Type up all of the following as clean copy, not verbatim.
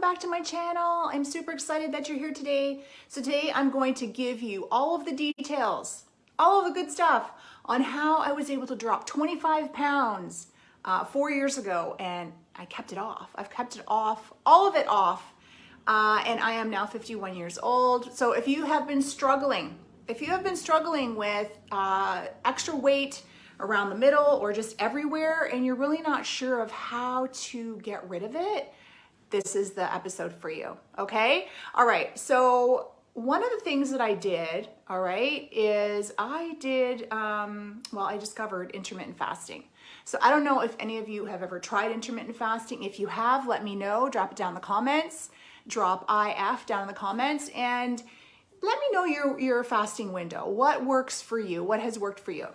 back to my channel. I'm super excited that you're here today. So today I'm going to give you all of the details, all of the good stuff on how I was able to drop 25 pounds 4 years ago, and I kept it off. I've kept it off, all of it off, and I am now 51 years old. So if you have been struggling, with extra weight around the middle or just everywhere, and you're really not sure of how to get rid of it, this is the episode for you, okay? All right, so one of the things that I did, all right, is I discovered intermittent fasting. So I don't know if any of you have ever tried intermittent fasting. If you have, let me know, drop it down in the comments, drop IF down in the comments, and let me know your fasting window. What works for you? What has worked for you?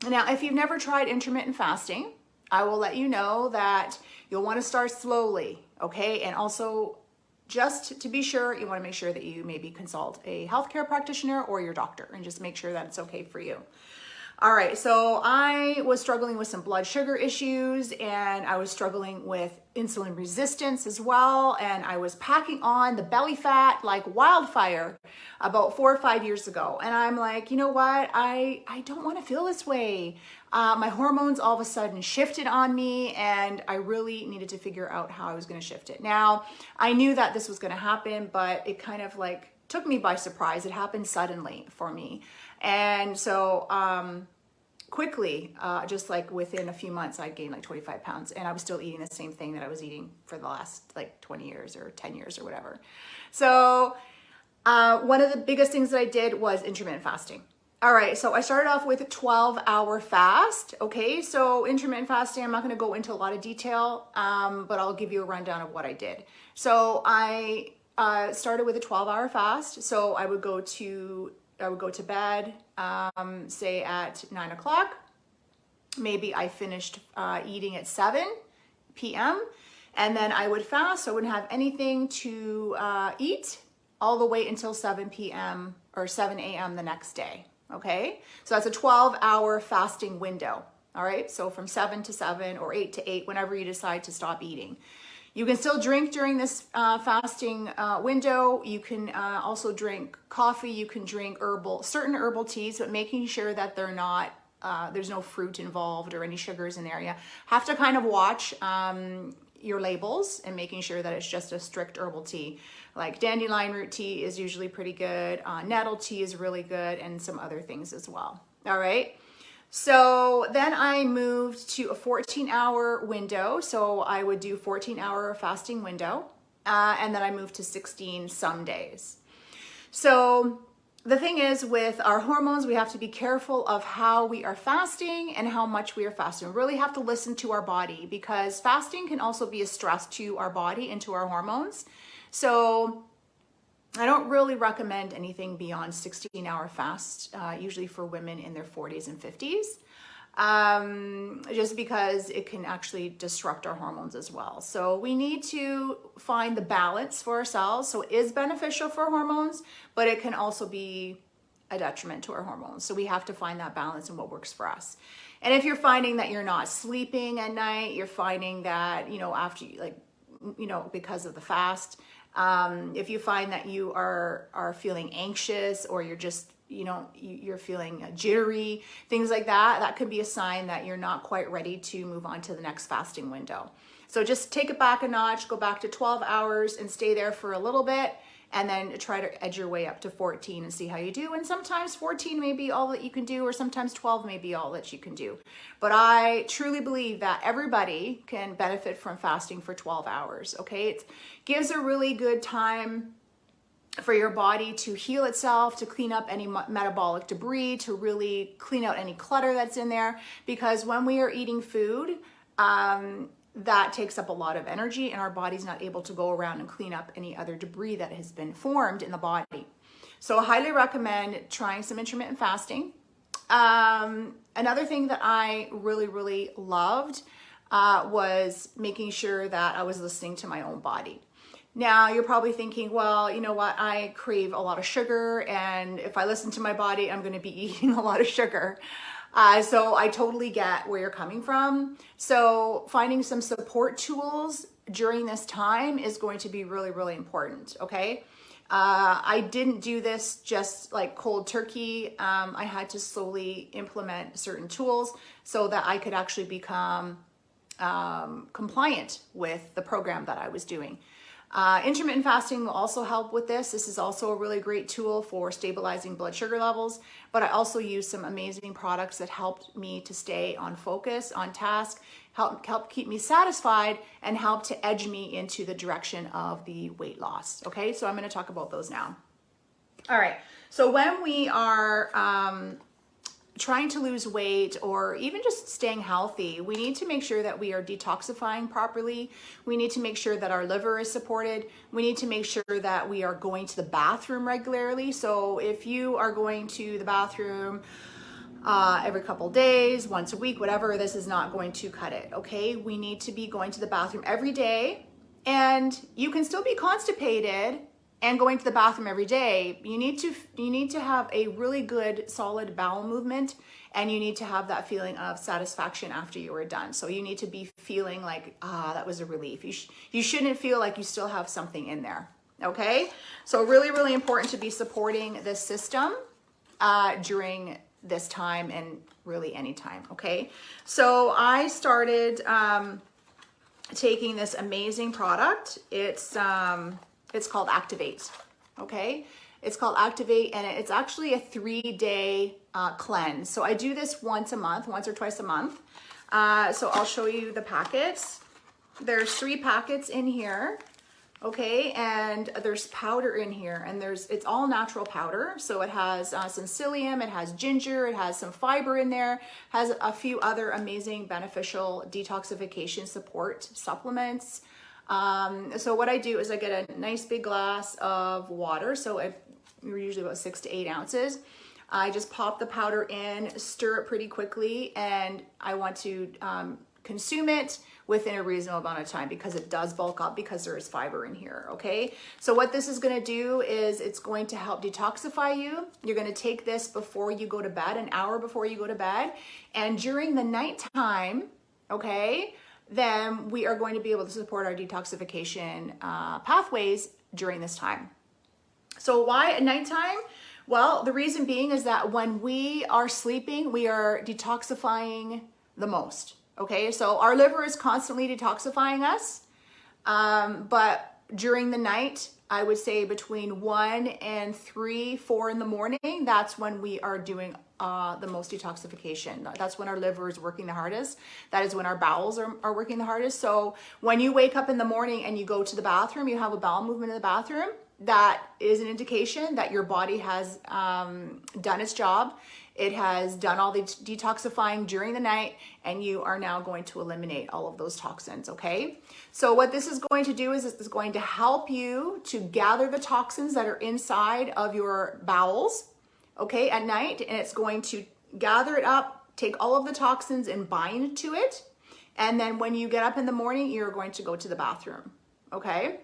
Now, if you've never tried intermittent fasting, I will let you know that you'll want to start slowly, okay? And also, just to be sure, you want to make sure that you maybe consult a healthcare practitioner or your doctor and just make sure that it's okay for you. All right, so I was struggling with some blood sugar issues, and I was struggling with insulin resistance as well, and I was packing on the belly fat like wildfire about 4 or 5 years ago. And I'm like, you know what? I don't want to feel this way. My hormones all of a sudden shifted on me, and I really needed to figure out how I was going to shift it. Now, I knew that this was going to happen, but it kind of like took me by surprise. It happened suddenly for me. And so quickly, just like within a few months, I gained like 25 pounds, and I was still eating the same thing that I was eating for the last like 20 years or 10 years or whatever. So one of the biggest things that I did was intermittent fasting. All right, so I started off with a 12-hour fast. Okay, so intermittent fasting, I'm not going to go into a lot of detail, but I'll give you a rundown of what I did. So I started with a 12-hour fast. So I would go to bed, say at 9 o'clock. Maybe I finished eating at 7 p.m. And then I would fast. So I wouldn't have anything to eat all the way until 7 p.m. or 7 a.m. the next day. Okay, so that's a 12-hour fasting window. All right, so from 7 to 7 or 8 to 8, whenever you decide to stop eating. You can still drink during this fasting window. You can also drink coffee. You can drink certain herbal teas, but making sure that they're not, there's no fruit involved or any sugars in there. You have to kind of watch your labels and making sure that it's just a strict herbal tea. Like dandelion root tea is usually pretty good. Nettle tea is really good, and some other things as well. All right. So then I moved to a 14-hour window. So I would do 14-hour fasting window, and then I moved to 16 some days. So the thing is, with our hormones, we have to be careful of how we are fasting and how much we are fasting. We really have to listen to our body, because fasting can also be a stress to our body and to our hormones. So I don't really recommend anything beyond 16-hour fast, usually for women in their 40s and 50s, just because it can actually disrupt our hormones as well. So we need to find the balance for ourselves. So it is beneficial for hormones, but it can also be a detriment to our hormones. So we have to find that balance and what works for us. And if you're finding that you're not sleeping at night, you're finding that, after because of the fast, if you find that you are feeling anxious, or you're just, you're feeling jittery, things like that, that could be a sign that you're not quite ready to move on to the next fasting window. So just take it back a notch, go back to 12 hours and stay there for a little bit, and then try to edge your way up to 14 and see how you do. And sometimes 14 may be all that you can do, or sometimes 12 may be all that you can do. But I truly believe that everybody can benefit from fasting for 12 hours, okay? It gives a really good time for your body to heal itself, to clean up any metabolic debris, to really clean out any clutter that's in there. Because when we are eating food, that takes up a lot of energy, and our body's not able to go around and clean up any other debris that has been formed in the body. So I highly recommend trying some intermittent fasting. Another thing that I really, really loved was making sure that I was listening to my own body. Now, you're probably thinking, well, you know what? I crave a lot of sugar, and if I listen to my body, I'm going to be eating a lot of sugar. So I totally get where you're coming from. So finding some support tools during this time is going to be really, really important, okay? I didn't do this just like cold turkey. I had to slowly implement certain tools so that I could actually become compliant with the program that I was doing. Intermittent fasting will also help with this. This is also a really great tool for stabilizing blood sugar levels, but I also use some amazing products that helped me to stay on focus, on task, help keep me satisfied, and help to edge me into the direction of the weight loss. Okay, so I'm going to talk about those now. All right, so when we are trying to lose weight or even just staying healthy, we need to make sure that we are detoxifying properly. We need to make sure that our liver is supported. We need to make sure that we are going to the bathroom regularly. So if you are going to the bathroom every couple days, once a week, whatever, this is not going to cut it, okay? We need to be going to the bathroom every day, and you can still be constipated and going to the bathroom every day. You need to have a really good solid bowel movement, and you need to have that feeling of satisfaction after you are done. So you need to be feeling like, that was a relief. You shouldn't feel like you still have something in there, okay? So really, really important to be supporting this system during this time and really any time, okay? So I started taking this amazing product. It's called Activate, okay? It's called Activate, and it's actually a 3-day cleanse. So I do this once or twice a month. So I'll show you the packets. There's 3 packets in here, okay? And there's powder in here, and it's all natural powder. So it has some psyllium, it has ginger, it has some fiber in there, has a few other amazing beneficial detoxification support supplements. So what I do is I get a nice big glass of water. So we're usually about 6 to 8 ounces. I just pop the powder in, stir it pretty quickly, and I want to consume it within a reasonable amount of time because it does bulk up because there is fiber in here, okay? So what this is going to do is it's going to help detoxify you. You're going to take this before you go to bed, an hour before you go to bed, and during the nighttime, okay, then we are going to be able to support our detoxification pathways during this time. So why at nighttime? Well, the reason being is that when we are sleeping, we are detoxifying the most, okay? So our liver is constantly detoxifying us, but during the night, I would say between 1 and 3, 4 in the morning, that's when we are doing the most detoxification. That's when our liver is working the hardest. That is when our bowels are working the hardest. So when you wake up in the morning and you go to the bathroom, you have a bowel movement in the bathroom, that is an indication that your body has done its job. It has done all the detoxifying during the night, and you are now going to eliminate all of those toxins, okay? So what this is going to do is it's going to help you to gather the toxins that are inside of your bowels, okay, at night, and it's going to gather it up, take all of the toxins and bind to it, and then when you get up in the morning, you're going to go to the bathroom, okay?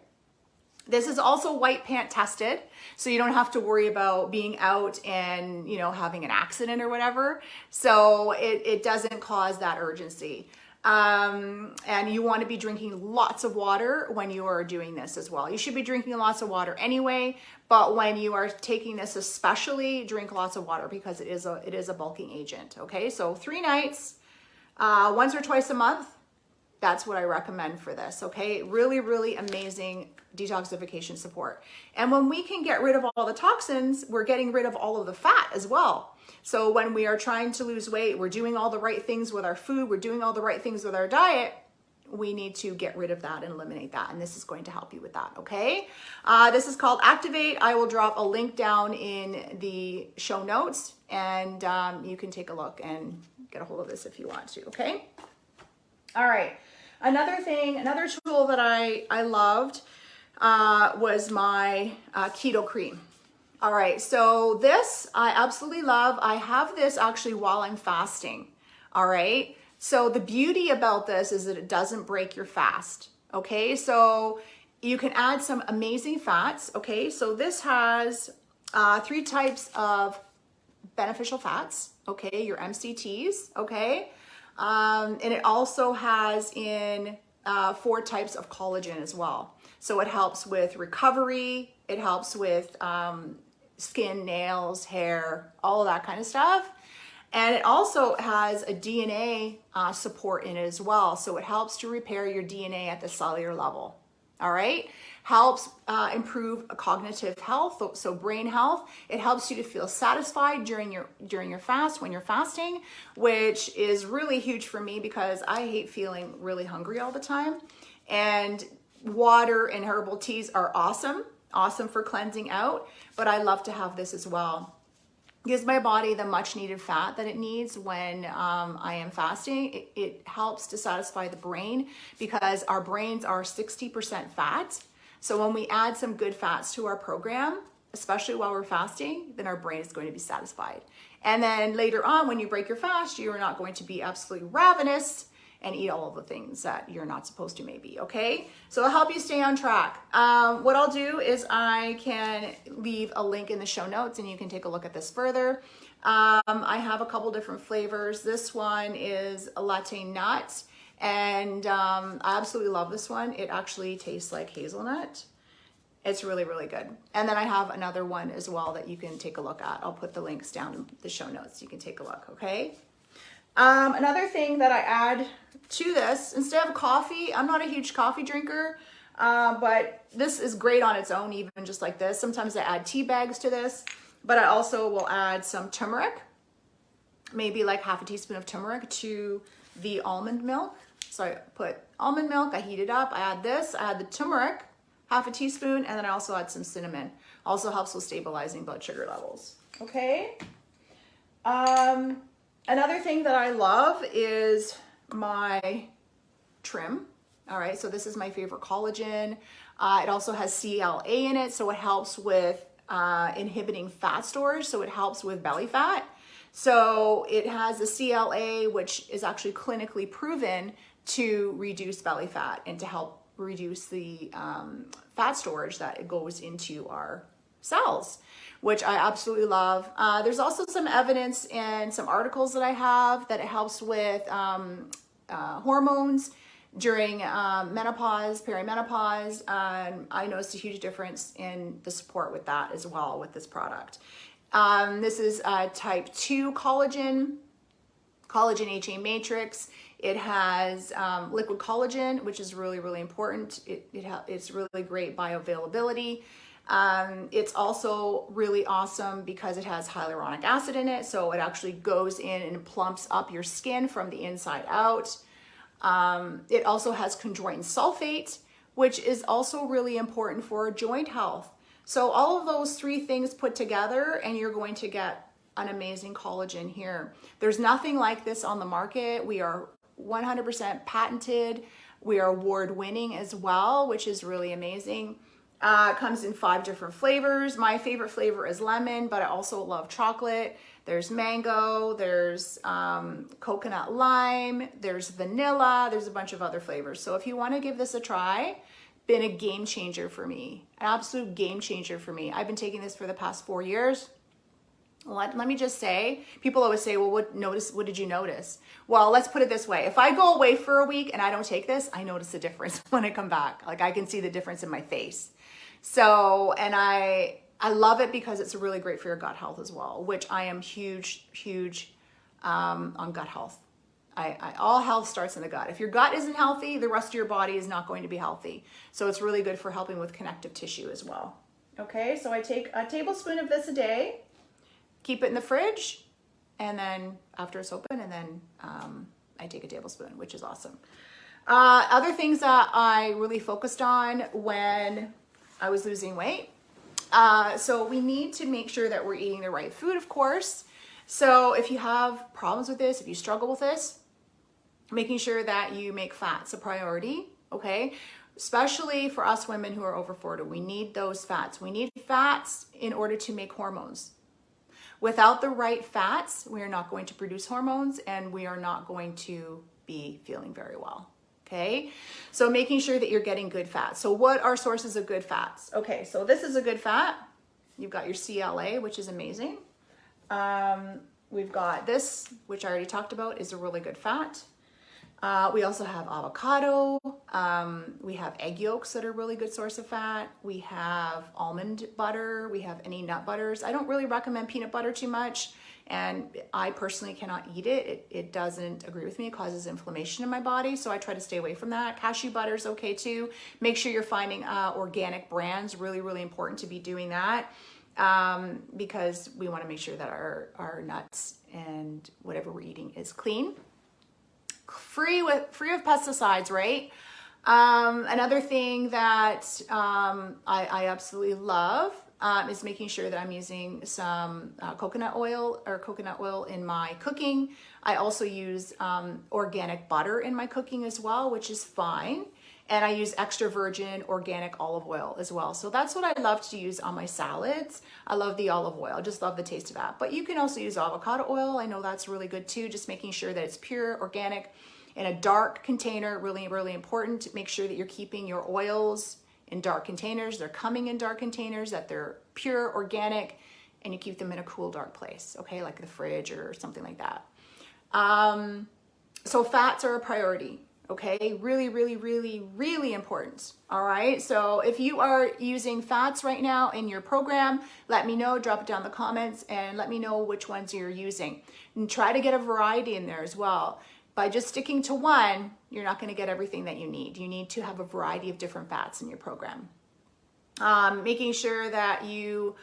This is also white pant tested, so you don't have to worry about being out and, having an accident or whatever. So it doesn't cause that urgency. And you want to be drinking lots of water when you are doing this as well. You should be drinking lots of water anyway, but when you are taking this especially, drink lots of water because it is a bulking agent, okay? So 3 nights, once or twice a month, that's what I recommend for this, okay? Really, really amazing detoxification support. And when we can get rid of all the toxins, we're getting rid of all of the fat as well. So when we are trying to lose weight, we're doing all the right things with our food, we're doing all the right things with our diet, we need to get rid of that and eliminate that. And this is going to help you with that, okay? This is called Activate. I will drop a link down in the show notes, and you can take a look and get a hold of this if you want to, okay? All right. Another tool that I loved was my keto cream. All right, so this I absolutely love. I have this actually while I'm fasting. All right, so the beauty about this is that it doesn't break your fast. Okay, so you can add some amazing fats. Okay, so this has 3 types of beneficial fats. Okay, your MCTs. Okay. And it also has in 4 types of collagen as well. So it helps with recovery, it helps with skin, nails, hair, all of that kind of stuff. And it also has a DNA support in it as well. So it helps to repair your DNA at the cellular level. All right. Helps improve cognitive health, so brain health. It helps you to feel satisfied during your fast, when you're fasting, which is really huge for me because I hate feeling really hungry all the time. And water and herbal teas are awesome for cleansing out, but I love to have this as well. Gives my body the much needed fat that it needs when I am fasting. It helps to satisfy the brain because our brains are 60% fat. So when we add some good fats to our program, especially while we're fasting, then our brain is going to be satisfied. And then later on, when you break your fast, you're not going to be absolutely ravenous and eat all of the things that you're not supposed to maybe, okay? So it'll help you stay on track. What I'll do is I can leave a link in the show notes and you can take a look at this further. I have a couple different flavors. This one is a latte nut and I absolutely love this one. It actually tastes like hazelnut. It's really, really good. And then I have another one as well that you can take a look at. I'll put the links down in the show notes. You can take a look, okay? Another thing that I add to this, instead of coffee, I'm not a huge coffee drinker, but this is great on its own, even just like this. Sometimes I add tea bags to this, but I also will add some turmeric, maybe like half a teaspoon of turmeric to the almond milk. So I put almond milk, I heat it up, I add this, I add the turmeric, half a teaspoon, and then I also add some cinnamon. Also helps with stabilizing blood sugar levels, okay? Another thing that I love is my trim. All right, so this is my favorite collagen. It also has CLA in it, so it helps with inhibiting fat storage, so it helps with belly fat. So it has a CLA, which is actually clinically proven to reduce belly fat and to help reduce the fat storage that goes into our cells, which I absolutely love. There's also some evidence in some articles that I have that it helps with hormones during menopause, perimenopause. I noticed a huge difference in the support with that as well with this product. This is type 2 collagen HA matrix. It has liquid collagen, which is really, really important. It's really great bioavailability. It's also really awesome because it has hyaluronic acid in it. So it actually goes in and plumps up your skin from the inside out. It also has chondroitin sulfate, which is also really important for joint health. So all of those 3 things put together and you're going to get an amazing collagen here. There's nothing like this on the market. We are 100% patented. We are award winning as well, which is really amazing. It comes in 5 different flavors. My favorite flavor is lemon, but I also love chocolate. There's mango, there's coconut lime, there's vanilla, there's a bunch of other flavors. So if you want to give this a try, been a game changer for me, an absolute game changer for me. I've been taking this for the past 4 years. Let me just say, people always say, well, what did you notice? Well, let's put it this way. If I go away for a week and I don't take this, I notice a difference when I come back. Like I can see the difference in my face. So, and I love it because it's really great for your gut health as well, which I am huge on gut health. All health starts in the gut. If your gut isn't healthy, the rest of your body is not going to be healthy. So it's really good for helping with connective tissue as well. Okay, so I take a tablespoon of this a day, keep it in the fridge, and then after it's open, and then I take a tablespoon, which is awesome. Other things that I really focused on when I was losing weight. So we need to make sure that we're eating the right food, of course. So if you have problems with this, if you struggle with this, making sure that you make fats a priority, okay? Especially for us women who are over 40, we need those fats. We need fats in order to make hormones. Without the right fats, we are not going to produce hormones and we are not going to be feeling very well. Okay, so making sure that you're getting good fats. So what are sources of good fats? Okay, so this is a good fat. You've got your CLA, which is amazing. We've got this, which I already talked about, is a really good fat. We also have avocado. We have egg yolks that are a really good source of fat. We have almond butter. We have any nut butters. I don't really recommend peanut butter too much, and I personally cannot eat it. It doesn't agree with me. It causes inflammation in my body, so I try to stay away from that. Cashew butter is okay too. Make sure you're finding organic brands. Really, really important to be doing that, because we want to make sure that our nuts and whatever we're eating is clean. Free of pesticides, right? Another thing that I absolutely love is making sure that I'm using some coconut oil in my cooking. I also use organic butter in my cooking as well, which is fine. And I use extra virgin organic olive oil as well. So that's what I love to use on my salads. I love the olive oil. I just love the taste of that. But you can also use avocado oil. I know that's really good too. Just making sure that it's pure, organic, in a dark container. Really, really important. Make sure that you're keeping your oils in dark containers. They're coming in dark containers, that they're pure, organic, and you keep them in a cool, dark place, okay? Like the fridge or something like that. So fats are a priority. Okay, really, really, really, really important. All right, so if you are using fats right now in your program, let me know, drop it down in the comments, and let me know which ones you're using. And try to get a variety in there as well. By just sticking to one, you're not gonna get everything that you need. You need to have a variety of different fats in your program. Making sure that you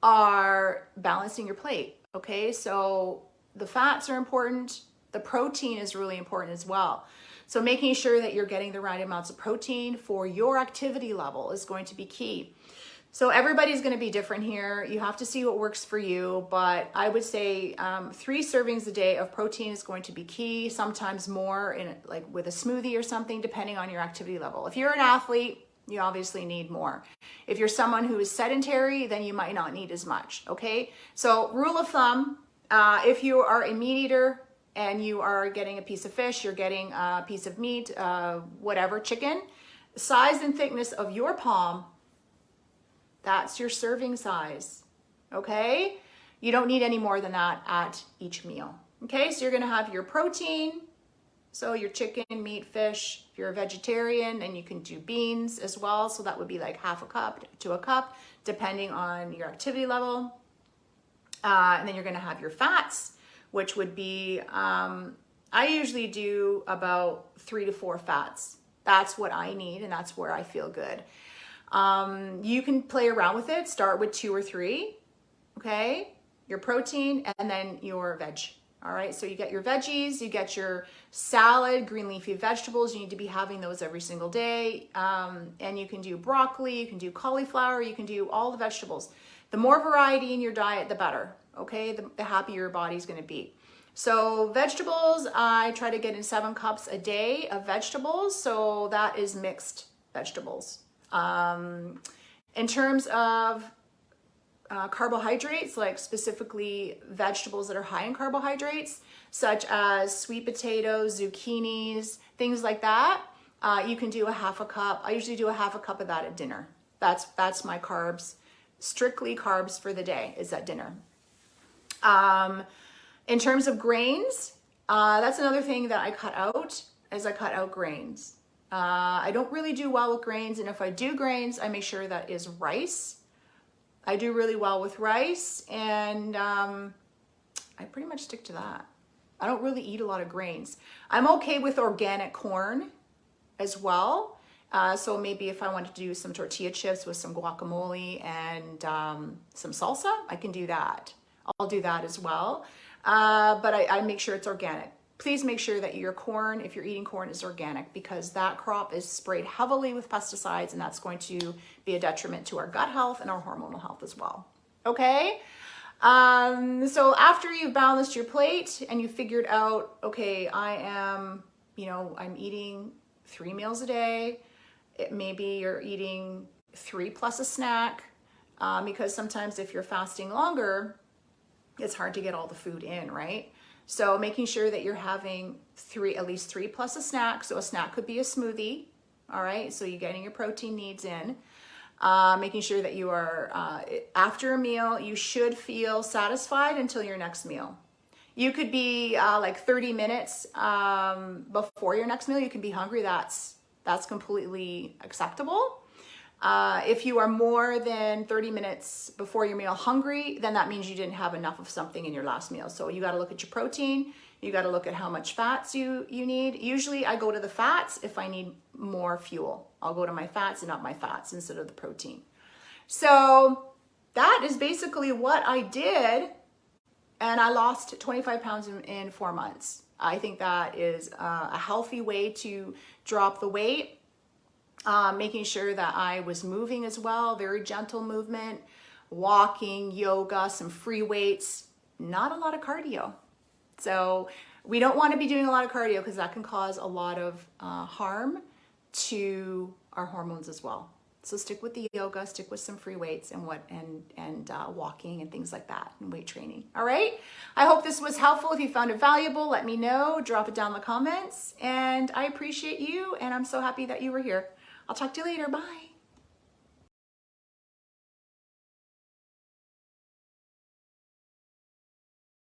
are balancing your plate, okay? So the fats are important. The protein is really important as well. So making sure that you're getting the right amounts of protein for your activity level is going to be key. So everybody's going to be different here. You have to see what works for you, but I would say 3 servings a day of protein is going to be key, sometimes more in like with a smoothie or something, depending on your activity level. If you're an athlete, you obviously need more. If you're someone who is sedentary, then you might not need as much, okay? So rule of thumb, if you are a meat eater, and you are getting a piece of fish, you're getting a piece of meat, whatever, chicken, size and thickness of your palm, that's your serving size, okay? You don't need any more than that at each meal, okay? So you're gonna have your protein, so your chicken, meat, fish. If you're a vegetarian, and you can do beans as well, so that would be like half a cup to a cup, depending on your activity level. And then you're gonna have your fats, which would be, I usually do about 3 to 4 fats. That's what I need, and that's where I feel good. You can play around with it. Start with 2 or 3, okay? Your protein, and then your veg. All right, so you get your veggies, you get your salad, green leafy vegetables. You need to be having those every single day. And you can do broccoli, you can do cauliflower, you can do all the vegetables. The more variety in your diet, the better. Okay, the happier your body's gonna be. So vegetables, I try to get in 7 cups a day of vegetables. So that is mixed vegetables. In terms of carbohydrates, like specifically vegetables that are high in carbohydrates, such as sweet potatoes, zucchinis, things like that, you can do a half a cup. I usually do a half a cup of that at dinner. That's my carbs, strictly carbs for the day is at dinner. In terms of grains, that's another thing that I cut out, is I cut out grains. I don't really do well with grains, and if I do grains, I make sure that is rice. I do really well with rice, and I pretty much stick to that. I don't really eat a lot of grains. I'm okay with organic corn as well. So maybe if I want to do some tortilla chips with some guacamole and some salsa, I can do that. I'll do that as well. But I make sure it's organic. Please make sure that your corn, if you're eating corn, is organic, because that crop is sprayed heavily with pesticides, and that's going to be a detriment to our gut health and our hormonal health as well. Okay? So after you've balanced your plate and you figured out, okay, I'm eating 3 meals a day. Maybe you're eating 3 plus a snack, because sometimes if you're fasting longer, it's hard to get all the food in, right? So making sure that you're having at least 3 plus a snack. So a snack could be a smoothie, all right? So you're getting your protein needs in. Making sure that you are, after a meal, you should feel satisfied until your next meal. You could be like 30 minutes before your next meal, you can be hungry. That's completely acceptable. If you are more than 30 minutes before your meal hungry, then that means you didn't have enough of something in your last meal. So you got to look at your protein. You got to look at how much fats you need. Usually I go to the fats if I need more fuel. I'll go to my fats and up my fats instead of the protein. So that is basically what I did. And I lost 25 pounds in 4 months. I think that is a healthy way to drop the weight. Making sure that I was moving as well, very gentle movement, walking, yoga, some free weights, not a lot of cardio. So we don't want to be doing a lot of cardio because that can cause a lot of harm to our hormones as well. So stick with the yoga, stick with some free weights and walking and things like that and weight training. All right. I hope this was helpful. If you found it valuable, let me know, drop it down in the comments, and I appreciate you. And I'm so happy that you were here. I'll talk to you later. Bye.